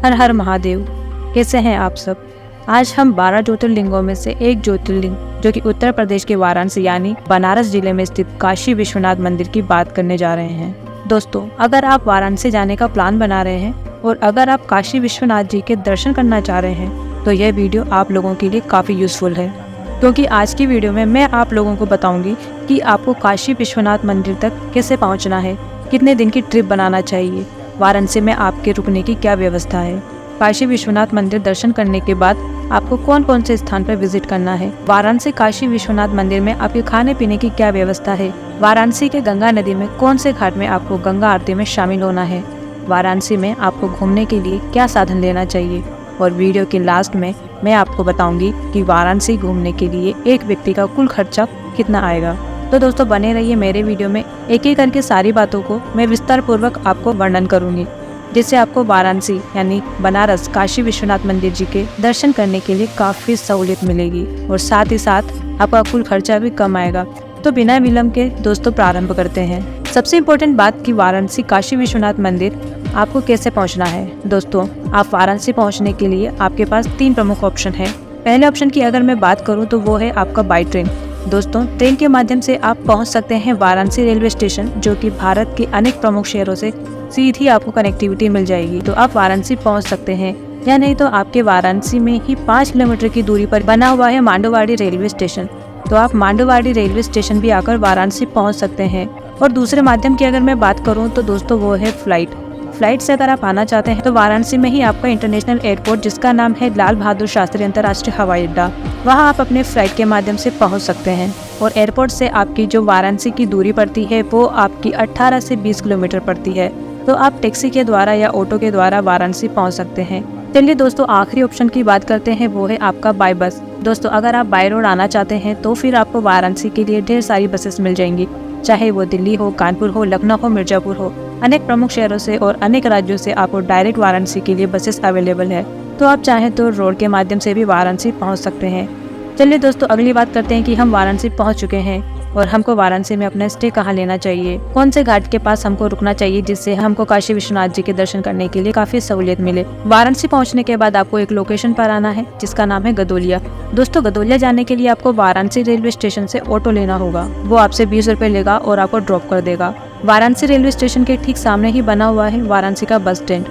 हर हर महादेव। कैसे हैं आप सब। आज हम 12 ज्योतिर्लिंगों में से एक ज्योतिर्लिंग जो कि उत्तर प्रदेश के वाराणसी यानी बनारस जिले में स्थित काशी विश्वनाथ मंदिर की बात करने जा रहे हैं। दोस्तों, अगर आप वाराणसी जाने का प्लान बना रहे हैं और अगर आप काशी विश्वनाथ जी के दर्शन करना चाह रहे हैं तो यह वीडियो आप लोगों के लिए काफ़ी यूजफुल है, क्योंकि आज की वीडियो में मैं आप लोगों को बताऊंगी कि आपको काशी विश्वनाथ मंदिर तक कैसे पहुंचना है, कितने दिन की ट्रिप बनाना चाहिए, वाराणसी में आपके रुकने की क्या व्यवस्था है, काशी विश्वनाथ मंदिर दर्शन करने के बाद आपको कौन कौन से स्थान पर विजिट करना है, वाराणसी काशी विश्वनाथ मंदिर में आपके खाने पीने की क्या व्यवस्था है, वाराणसी के गंगा नदी में कौन से घाट में आपको गंगा आरती में शामिल होना है, वाराणसी में आपको घूमने के लिए क्या साधन लेना चाहिए, और वीडियो के लास्ट में मैं आपको बताऊंगी कि वाराणसी घूमने के लिए एक व्यक्ति का कुल खर्चा कितना आएगा। तो दोस्तों, बने रहिए मेरे वीडियो में, एक एक करके सारी बातों को मैं विस्तार पूर्वक आपको वर्णन करूंगी, जिससे आपको वाराणसी यानी बनारस काशी विश्वनाथ मंदिर जी के दर्शन करने के लिए काफ़ी सहूलियत मिलेगी और साथ ही साथ आपका कुल खर्चा भी कम आएगा। तो बिना विलम्ब के दोस्तों प्रारंभ करते हैं। सबसे इम्पोर्टेंट बात कि वाराणसी काशी विश्वनाथ मंदिर आपको कैसे पहुंचना है। दोस्तों, आप वाराणसी पहुंचने के लिए आपके पास 3 प्रमुख ऑप्शन है। पहले ऑप्शन की अगर मैं बात करूं तो वो है आपका बाई ट्रेन। दोस्तों, ट्रेन के माध्यम से आप पहुंच सकते हैं वाराणसी रेलवे स्टेशन, जो कि भारत के अनेक प्रमुख शहरों से सीधी आपको कनेक्टिविटी मिल जाएगी, तो आप वाराणसी पहुंच सकते हैं। या नहीं तो आपके वाराणसी में ही 5 किलोमीटर की दूरी पर बना हुआ है मांडोवाड़ी रेलवे स्टेशन, तो आप मांडोवाड़ी रेलवे स्टेशन भी आकर वाराणसी पहुंच सकते हैं। और दूसरे माध्यम की अगर मैं बात करूं तो दोस्तों वो है फ्लाइट से अगर आप आना चाहते हैं तो वाराणसी में ही आपका इंटरनेशनल एयरपोर्ट, जिसका नाम है लाल बहादुर शास्त्री अंतर्राष्ट्रीय हवाई अड्डा, वहां आप अपने फ्लाइट के माध्यम से पहुंच सकते हैं। और एयरपोर्ट से आपकी जो वाराणसी की दूरी पड़ती है वो आपकी 18 से 20 किलोमीटर पड़ती है, तो आप टैक्सी के द्वारा या ऑटो के द्वारा वाराणसी पहुंच सकते हैं। चलिए दोस्तों, आखिरी ऑप्शन की बात करते हैं, वो है आपका बाय बस। दोस्तों, अगर आप बाय रोड आना चाहते हैं तो फिर आपको वाराणसी के लिए ढेर सारी बसेस मिल जाएंगी, चाहे वो दिल्ली हो, कानपुर हो, लखनऊ हो, मिर्जापुर हो, अनेक प्रमुख शहरों से और अनेक राज्यों से आपको डायरेक्ट वाराणसी के लिए बसेस अवेलेबल है, तो आप चाहें तो रोड के माध्यम से भी वाराणसी पहुंच सकते हैं। चलिए दोस्तों, अगली बात करते हैं कि हम वाराणसी पहुंच चुके हैं और हमको वाराणसी में अपना स्टे कहाँ लेना चाहिए, कौन से घाट के पास हमको रुकना चाहिए, जिससे हमको काशी विश्वनाथ जी के दर्शन करने के लिए काफी सहूलियत मिले। वाराणसी पहुंचने के बाद आपको एक लोकेशन पर आना है जिसका नाम है गदोलिया। दोस्तों, गदोलिया जाने के लिए आपको वाराणसी रेलवे स्टेशन से ऑटो लेना होगा, वो आपसे 20 रुपए लेगा और आपको ड्रॉप कर देगा। वाराणसी रेलवे स्टेशन के ठीक सामने ही बना हुआ है वाराणसी का बस स्टैंड,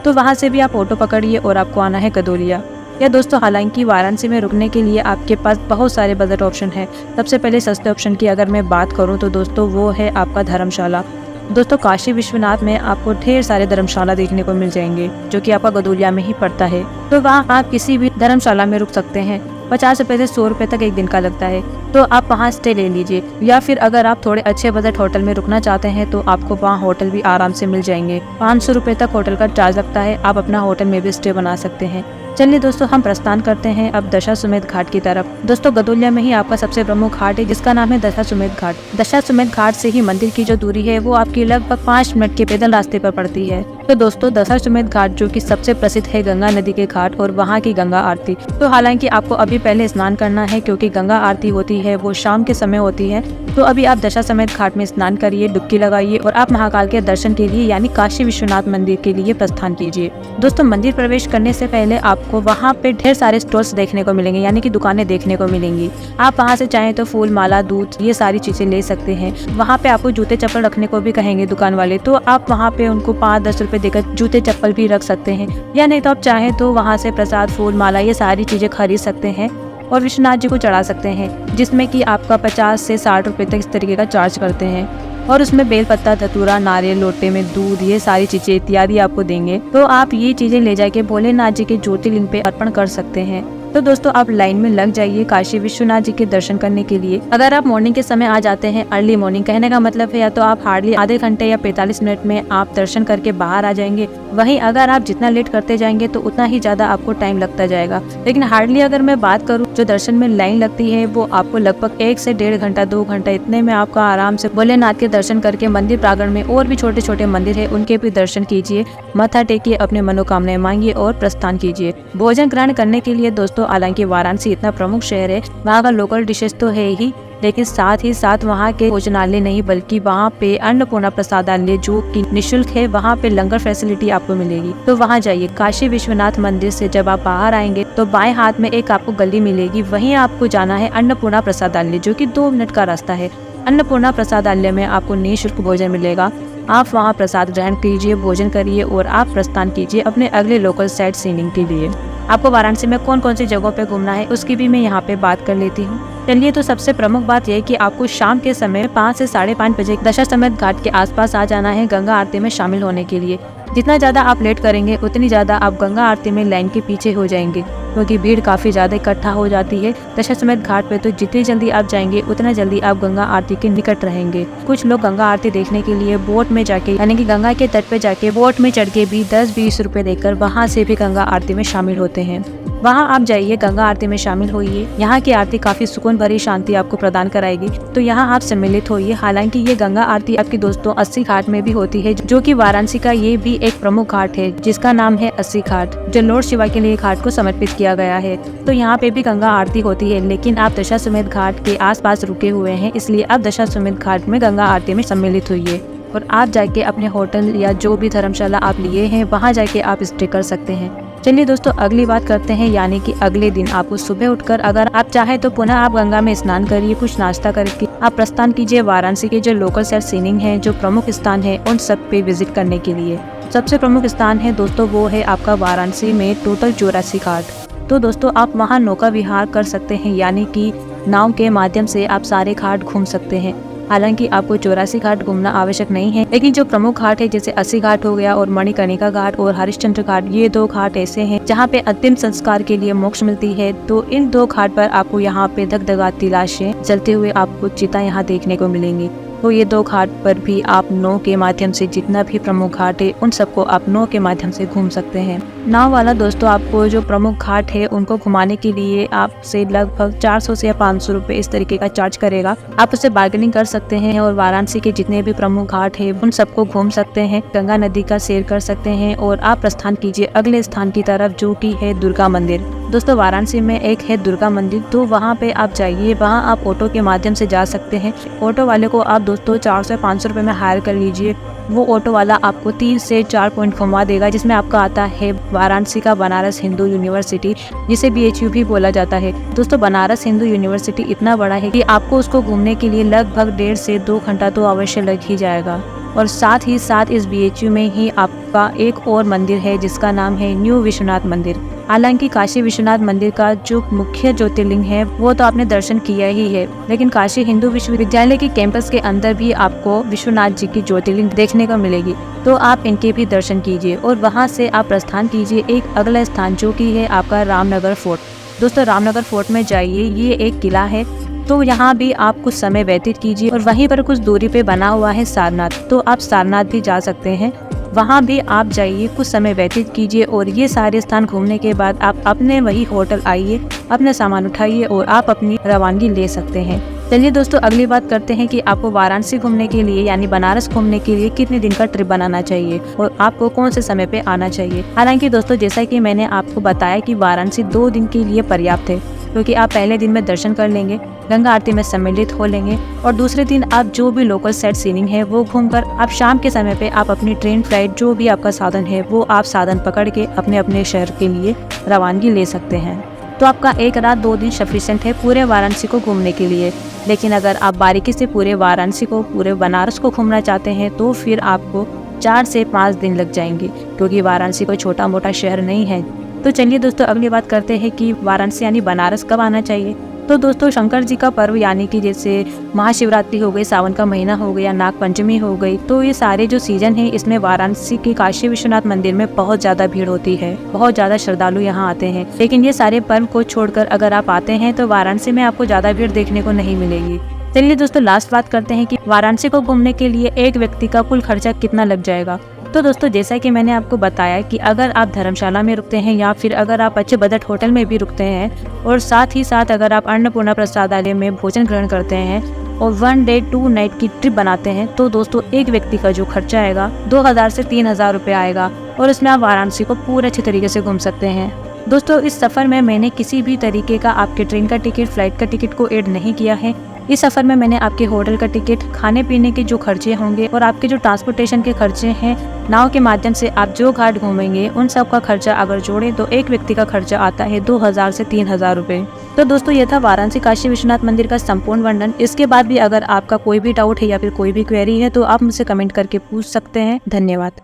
तो वहाँ से भी आप ऑटो पकड़िए और आपको आना है गदोलिया। या दोस्तों, हालांकि वाराणसी में रुकने के लिए आपके पास बहुत सारे बजट ऑप्शन हैं। सबसे पहले सस्ते ऑप्शन की अगर मैं बात करूं तो दोस्तों वो है आपका धर्मशाला। दोस्तों, काशी विश्वनाथ में आपको ढेर सारे धर्मशाला देखने को मिल जाएंगे, जो कि आपका गदोलिया में ही पड़ता है, तो वहाँ आप किसी भी धर्मशाला में रुक सकते हैं। 50 रुपए से 100 रुपए तक एक दिन का लगता है, तो आप वहाँ स्टे ले लीजिए। या फिर अगर आप थोड़े अच्छे बजट होटल में रुकना चाहते हैं तो आपको वहाँ होटल भी आराम से मिल जाएंगे। 500 रुपए तक होटल का चार्ज लगता है, आप अपना होटल में भी स्टे बना सकते हैं। चलिए दोस्तों, हम प्रस्थान करते हैं अब दशाश्वमेध घाट की तरफ। दोस्तों, गदोलिया में ही आपका सबसे प्रमुख घाट है जिसका नाम है दशाश्वमेध घाट। दशाश्वमेध घाट से ही मंदिर की जो दूरी है वो आपकी लगभग 5 मिनट के पैदल रास्ते पर पड़ती है। तो दोस्तों, दशाश्वमेध घाट जो कि सबसे प्रसिद्ध है गंगा नदी के घाट और वहाँ की गंगा आरती, तो हालांकि आपको अभी पहले स्नान करना है क्योंकि गंगा आरती होती है वो शाम के समय होती है, तो अभी आप दशाश्वमेध घाट में स्नान करिए, डुबकी लगाइए और आप महाकाल के दर्शन के लिए यानी काशी विश्वनाथ मंदिर के लिए प्रस्थान कीजिए। दोस्तों, मंदिर प्रवेश करने से पहले आपको वहाँ पे ढेर सारे स्टॉल्स देखने को मिलेंगे, यानी कि दुकानें देखने को मिलेंगी। आप वहाँ से चाहें तो फूल, माला, दूध, ये सारी चीजें ले सकते हैं। वहाँ पे आपको जूते चप्पल रखने को भी कहेंगे दुकान वाले, तो आप वहाँ पे उनको 5-10 रुपए देकर जूते चप्पल भी रख सकते हैं। या नहीं तो आप चाहें तो वहाँ से प्रसाद, फूल, माला, ये सारी चीजें खरीद सकते हैं और विश्वनाथ जी को चढ़ा सकते हैं, जिसमें कि आपका 50 से 60 रुपए तक इस तरीके का चार्ज करते हैं। और उसमें बेलपत्ता, धतूरा, नारियल, लोटे में दूध, ये सारी चीजें इत्यादि आपको देंगे, तो आप ये चीजें ले जाके भोलेनाथ जी के ज्योतिर्लिंग पे अर्पण कर सकते हैं। तो दोस्तों, आप लाइन में लग जाइए काशी विश्वनाथ जी के दर्शन करने के लिए। अगर आप मॉर्निंग के समय आ जाते हैं, अर्ली मॉर्निंग कहने का मतलब है, या तो आप हार्डली आधे घंटे या 45 मिनट में आप दर्शन करके बाहर आ जाएंगे। वहीं अगर आप जितना लेट करते जाएंगे तो उतना ही ज्यादा आपको टाइम लगता जाएगा। लेकिन हार्डली अगर मैं बात करूँ, जो दर्शन में लाइन लगती है वो आपको लगभग 1 से 1.5 घंटा, 2 घंटा, इतने में आपका आराम से भोलेनाथ के दर्शन करके मंदिर प्रांगण में और भी छोटे छोटे मंदिर है उनके भी दर्शन कीजिए, माथा टेकिए, अपने मनोकामनाएं मांगिए और प्रस्थान कीजिए। भोजन ग्रहण करने के लिए दोस्तों, हालांकि वाराणसी इतना प्रमुख शहर है, वहाँ का लोकल डिशेस तो है ही, लेकिन साथ ही साथ वहाँ के भोजनालय नहीं बल्कि वहाँ पे अन्नपूर्णा प्रसादालय जो कि निःशुल्क है, वहाँ पे लंगर फैसिलिटी आपको मिलेगी। तो वहाँ जाइए। काशी विश्वनाथ मंदिर से जब आप बाहर आएंगे तो बाएं हाथ में एक आपको गली मिलेगी, वहीं आपको जाना है अन्नपूर्णा प्रसादालय जो कि 2 मिनट का रास्ता है। अन्नपूर्णा प्रसादालय में आपको निःशुल्क भोजन मिलेगा। आप वहां प्रसाद ग्रहण कीजिए, भोजन करिए और आप प्रस्थान कीजिए अपने अगले लोकल साइट सीइंग के लिए। आपको वाराणसी में कौन कौन सी जगहों पे घूमना है उसकी भी मैं यहाँ पे बात कर लेती हूँ। चलिए, तो सबसे प्रमुख बात यह है कि आपको शाम के समय 5 से 5:30 बजे दशाश्वमेध घाट के आसपास आ जाना है गंगा आरती में शामिल होने के लिए। जितना ज़्यादा आप लेट करेंगे उतनी ज़्यादा आप गंगा आरती में लाइन के पीछे हो जाएंगे, क्योंकि भीड़ काफ़ी ज़्यादा इकट्ठा हो जाती है दशाश्वमेध घाट पे। तो जितनी जल्दी आप जाएंगे उतना जल्दी आप गंगा आरती के निकट रहेंगे। कुछ लोग गंगा आरती देखने के लिए बोट में जाके यानी कि गंगा के तट पे जाके बोट में चढ़ के भी 10-20 रुपए देकर वहाँ से भी गंगा आरती में शामिल होते हैं। वहाँ आप जाइए, गंगा आरती में शामिल होइए। यहाँ की आरती काफी सुकून भरी शांति आपको प्रदान कराएगी, तो यहाँ आप सम्मिलित होइए। हालांकि ये गंगा आरती आपकी दोस्तों अस्सी घाट में भी होती है, जो कि वाराणसी का ये भी एक प्रमुख घाट है जिसका नाम है अस्सी घाट, जो लॉर्ड शिवा के लिए घाट को समर्पित किया गया है। तो यहाँ पे भी गंगा आरती होती है, लेकिन आप दशाश्वमेध घाट के आसपास रुके हुए हैं, इसलिए आप दशाश्वमेध घाट में गंगा आरती में सम्मिलित होइए और आप जाके अपने होटल या जो भी धर्मशाला आप लिए हैं वहाँ जाके आप स्टे कर सकते हैं। चलिए दोस्तों, अगली बात करते हैं, यानी कि अगले दिन आपको सुबह उठकर अगर आप चाहे तो पुनः आप गंगा में स्नान करिए, कुछ नाश्ता करके आप प्रस्थान कीजिए वाराणसी के जो लोकल साइट सीइंग है, जो प्रमुख स्थान है उन सब पे विजिट करने के लिए। सबसे प्रमुख स्थान है दोस्तों वो है आपका वाराणसी में टोटल 84 घाट। तो दोस्तों आप वहाँ नौका विहार कर सकते हैं, यानी कि नाव के माध्यम से आप सारे घाट घूम सकते हैं। हालांकि आपको 84 घाट घूमना आवश्यक नहीं है, लेकिन जो प्रमुख घाट है जैसे अस्सी घाट हो गया और मणिकर्णिका घाट और हरिश्चंद्र घाट, ये 2 घाट ऐसे हैं जहाँ पे अंतिम संस्कार के लिए मोक्ष मिलती है। तो इन 2 घाट पर आपको यहाँ पे धगधगाती लाशें जलते हुए आपको चिता यहाँ देखने को मिलेंगी। तो ये 2 घाट पर भी आप नाव के माध्यम से जितना भी प्रमुख घाट है उन सबको आप नाव के माध्यम से घूम सकते हैं। नाव वाला दोस्तों आपको जो प्रमुख घाट है उनको घुमाने के लिए आपसे लगभग 400 से 500 रुपए इस तरीके का चार्ज करेगा। आप उससे बार्गेनिंग कर सकते हैं और वाराणसी के जितने भी प्रमुख घाट है उन सबको घूम सकते हैं, गंगा नदी का सैर कर सकते हैं और आप प्रस्थान कीजिए अगले स्थान की तरफ जो कि है दुर्गा मंदिर। दोस्तों वाराणसी में एक है दुर्गा मंदिर, तो वहाँ पे आप जाइए, वहाँ आप ऑटो के माध्यम से जा सकते हैं। ऑटो वाले को आप दोस्तों 400 से 500 रुपए में हायर कर लीजिए। वो ऑटो वाला आपको 3 से 4 पॉइंट घुमा देगा, जिसमें आपका आता है वाराणसी का बनारस हिंदू यूनिवर्सिटी, जिसे BHU भी बोला जाता है। दोस्तों बनारस हिंदू यूनिवर्सिटी इतना बड़ा है कि आपको उसको घूमने के लिए लगभग 1.5 से 2 घंटा तो अवश्य लग ही जाएगा। और साथ ही साथ इस BHU में ही आपका एक और मंदिर है जिसका नाम है न्यू विश्वनाथ मंदिर। हालांकि काशी विश्वनाथ मंदिर का जो मुख्य ज्योतिर्लिंग है वो तो आपने दर्शन किया ही है, लेकिन काशी हिंदू विश्वविद्यालय के कैंपस के अंदर भी आपको विश्वनाथ जी की ज्योतिर्लिंग देखने को मिलेगी। तो आप इनके भी दर्शन कीजिए और वहां से आप प्रस्थान कीजिए एक अगला स्थान जो कि है आपका रामनगर फोर्ट। दोस्तों रामनगर फोर्ट में जाइए, ये एक किला है, तो यहाँ भी आप कुछ समय व्यतीत कीजिए और वहीं पर कुछ दूरी पे बना हुआ है सारनाथ, तो आप सारनाथ भी जा सकते हैं। वहाँ भी आप जाइए, कुछ समय व्यतीत कीजिए और ये सारे स्थान घूमने के बाद आप अपने वही होटल आइए, अपने सामान उठाइए और आप अपनी रवानगी ले सकते हैं। चलिए दोस्तों अगली बात करते हैं कि आपको वाराणसी घूमने के लिए यानी बनारस घूमने के लिए कितने दिन का ट्रिप बनाना चाहिए और आपको कौन से समय पे आना चाहिए। हालांकि दोस्तों जैसा कि मैंने आपको बताया कि वाराणसी 2 दिन के लिए पर्याप्त है, क्योंकि आप पहले दिन में दर्शन कर लेंगे, गंगा आरती में सम्मिलित हो लेंगे और दूसरे दिन आप जो भी लोकल साइट सीइंग है वो घूमकर आप शाम के समय पे आप अपनी ट्रेन फ्लाइट जो भी आपका साधन है वो आप साधन पकड़ के अपने अपने शहर के लिए रवानगी ले सकते हैं। तो आपका 1 रात 2 दिन सफिशिएंट है पूरे वाराणसी को घूमने के लिए। लेकिन अगर आप बारीकी से पूरे वाराणसी को, पूरे बनारस को घूमना चाहते हैं तो फिर आपको 4 से 5 दिन लग जाएंगे, क्योंकि वाराणसी कोई छोटा मोटा शहर नहीं है। तो चलिए दोस्तों अगली बात करते हैं कि वाराणसी यानी बनारस कब आना चाहिए। तो दोस्तों शंकर जी का पर्व यानी कि जैसे महाशिवरात्रि हो गई, सावन का महीना हो गया, नाग पंचमी हो गई, तो ये सारे जो सीजन है इसमें वाराणसी के काशी विश्वनाथ मंदिर में बहुत ज्यादा भीड़ होती है, बहुत ज्यादा श्रद्धालु यहाँ आते हैं। लेकिन ये सारे पर्व को छोड़कर अगर आप आते हैं तो वाराणसी में आपको ज्यादा भीड़ देखने को नहीं मिलेगी। चलिए दोस्तों लास्ट बात करते हैं कि वाराणसी को घूमने के लिए एक व्यक्ति का कुल खर्चा कितना लग जाएगा। तो दोस्तों जैसा कि मैंने आपको बताया कि अगर आप धर्मशाला में रुकते हैं या फिर अगर आप अच्छे बजट होटल में भी रुकते हैं और साथ ही साथ अगर आप अन्नपूर्णा प्रसादालय में भोजन ग्रहण करते हैं और 1 डे 2 नाइट की ट्रिप बनाते हैं, तो दोस्तों एक व्यक्ति का जो खर्चा आएगा 2000 से 3000 रुपये आएगा और इसमें आप वाराणसी को पूरे अच्छे तरीके से घूम सकते हैं। दोस्तों इस सफ़र में मैंने किसी भी तरीके का आपके ट्रेन का टिकट, फ्लाइट का टिकट को ऐड नहीं किया है, इस सफ़र में मैंने आपके होटल का टिकट, खाने पीने के जो खर्चे होंगे और आपके जो ट्रांसपोर्टेशन के खर्चे हैं, नाव के माध्यम से आप जो घाट घूमेंगे उन सब का खर्चा अगर जोड़े तो एक व्यक्ति का खर्चा आता है 2000 से 3000 रुपए। तो दोस्तों ये था वाराणसी काशी विश्वनाथ मंदिर का संपूर्ण वर्णन। इसके बाद भी अगर आपका कोई भी डाउट है या फिर कोई भी क्वेरी है तो आप मुझसे कमेंट करके पूछ सकते हैं। धन्यवाद।